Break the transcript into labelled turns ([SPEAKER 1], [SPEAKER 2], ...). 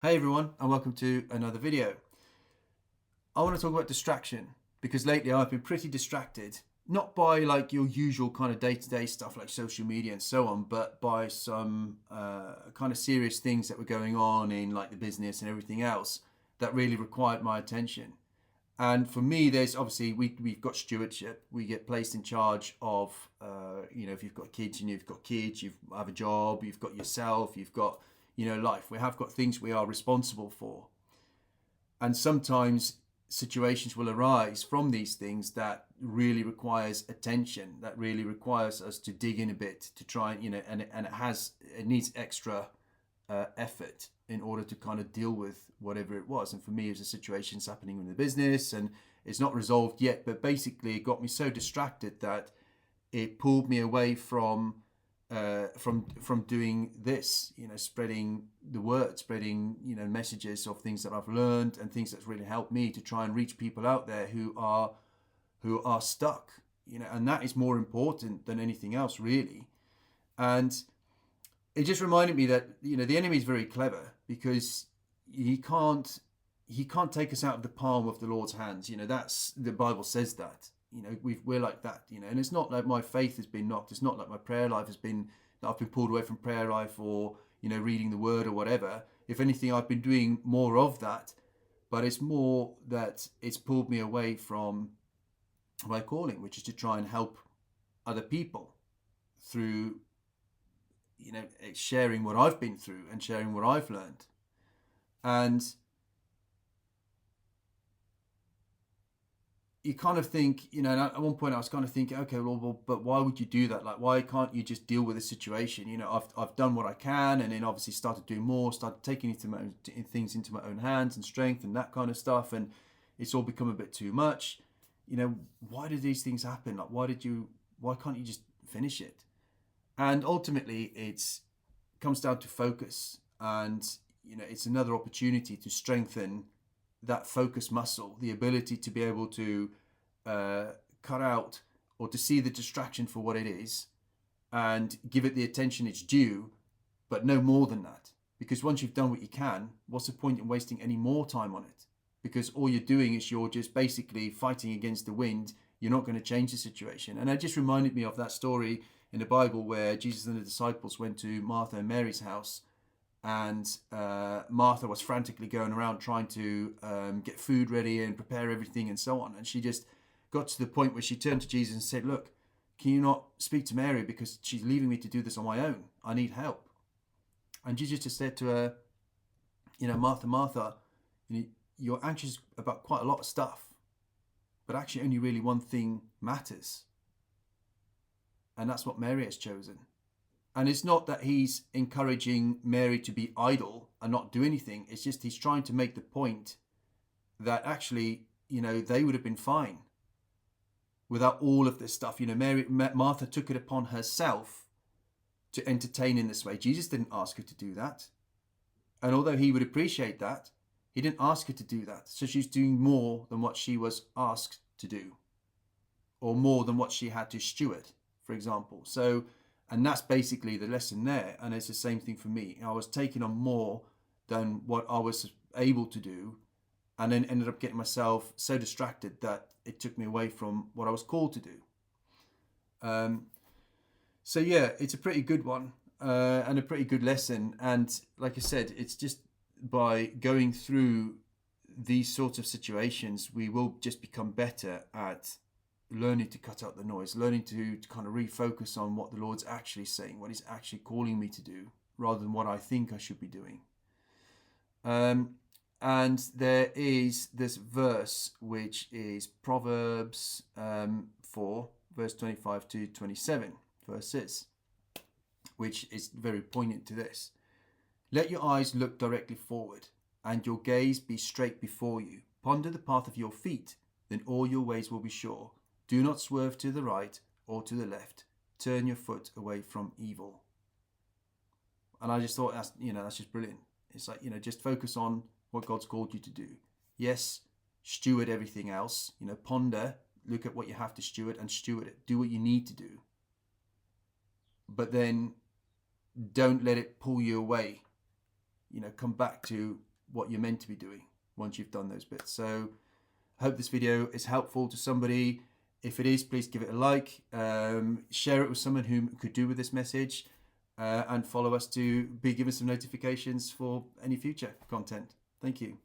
[SPEAKER 1] Hey everyone, and welcome to another video. I want to talk about distraction because lately I've been pretty distracted, not by like your usual kind of day-to-day stuff like social media and so on, but by some kind of serious things that were going on in like the business and everything else that really required my attention. And for me, there's obviously we've got stewardship. We get placed in charge of, if you've got kids and you've got kids, you have a job, you've got yourself, you've got, life. We have got things we are responsible for. And sometimes situations will arise from these things that really requires attention, that really requires us to dig in a bit to try and, and it needs extra effort in order to kind of deal with whatever it was. And for me, it was a situation that's happening in the business and it's not resolved yet, but basically it got me so distracted that it pulled me away from doing this, spreading the word, spreading, messages of things that I've learned and things that's really helped me to try and reach people out there who are stuck, and that is more important than anything else, really. And it just reminded me that the enemy is very clever because he can't he can't take us out of the palm of the Lord's hands. That's the Bible says that. We're like that. And it's not like my faith has been knocked. It's not like my prayer life has been that I've been pulled away from prayer life or reading the Word or whatever. If anything, I've been doing more of that, but it's more that it's pulled me away from my calling, which is to try and help other people through sharing what I've been through and sharing what I've learned. And you kind of think, and at one point I was kind of thinking, okay, well, but why would you do that? Like, why can't you just deal with the situation? I've done what I can, and then obviously started doing more, started taking things into my own hands and strength and that kind of stuff, and it's all become a bit too much. Why did these things happen? Like, why can't you just finish it? And ultimately, it's comes down to focus, and it's another opportunity to strengthen that focus muscle, the ability to be able to uh, cut out or to see the distraction for what it is and give it the attention it's due, but no more than that. Because once you've done what you can, what's the point in wasting any more time on it? Because all you're doing is you're just basically fighting against the wind. You're not going to change the situation. And it just reminded me of that story in the Bible where Jesus and the disciples went to Martha and Mary's house, and Martha was frantically going around trying to get food ready and prepare everything and so on. And she just got to the point where she turned to Jesus and said, "Look, can you not speak to Mary because she's leaving me to do this on my own? I need help." And Jesus just said to her, "Martha, Martha, you're anxious about quite a lot of stuff, but actually only really one thing matters. And that's what Mary has chosen." And it's not that he's encouraging Mary to be idle and not do anything. It's just he's trying to make the point that actually, they would have been fine without all of this stuff. Martha took it upon herself to entertain in this way. Jesus didn't ask her to do that. And although he would appreciate that, he didn't ask her to do that. So she's doing more than what she was asked to do, or more than what she had to steward, for example. And that's basically the lesson there. And it's the same thing for me. I was taking on more than what I was able to do, and then ended up getting myself so distracted that it took me away from what I was called to do. So yeah, it's a pretty good one, and a pretty good lesson. And like I said, it's just by going through these sorts of situations, we will just become better at learning to cut out the noise, learning to kind of refocus on what the Lord's actually saying, what He's actually calling me to do, rather than what I think I should be doing. And there is this verse, which is Proverbs 4, verse 25 to 27 verses, which is very poignant to this. "Let your eyes look directly forward, and your gaze be straight before you. Ponder the path of your feet, then all your ways will be sure. Do not swerve to the right or to the left. Turn your foot away from evil." And I just thought that's just brilliant. It's like, just focus on what God's called you to do. Yes, steward everything else. Ponder, look at what you have to steward and steward it. Do what you need to do. But then don't let it pull you away. Come back to what you're meant to be doing once you've done those bits. So I hope this video is helpful to somebody. If it is, please give it a like, share it with someone who could do with this message, and follow us to be given some notifications for any future content. Thank you.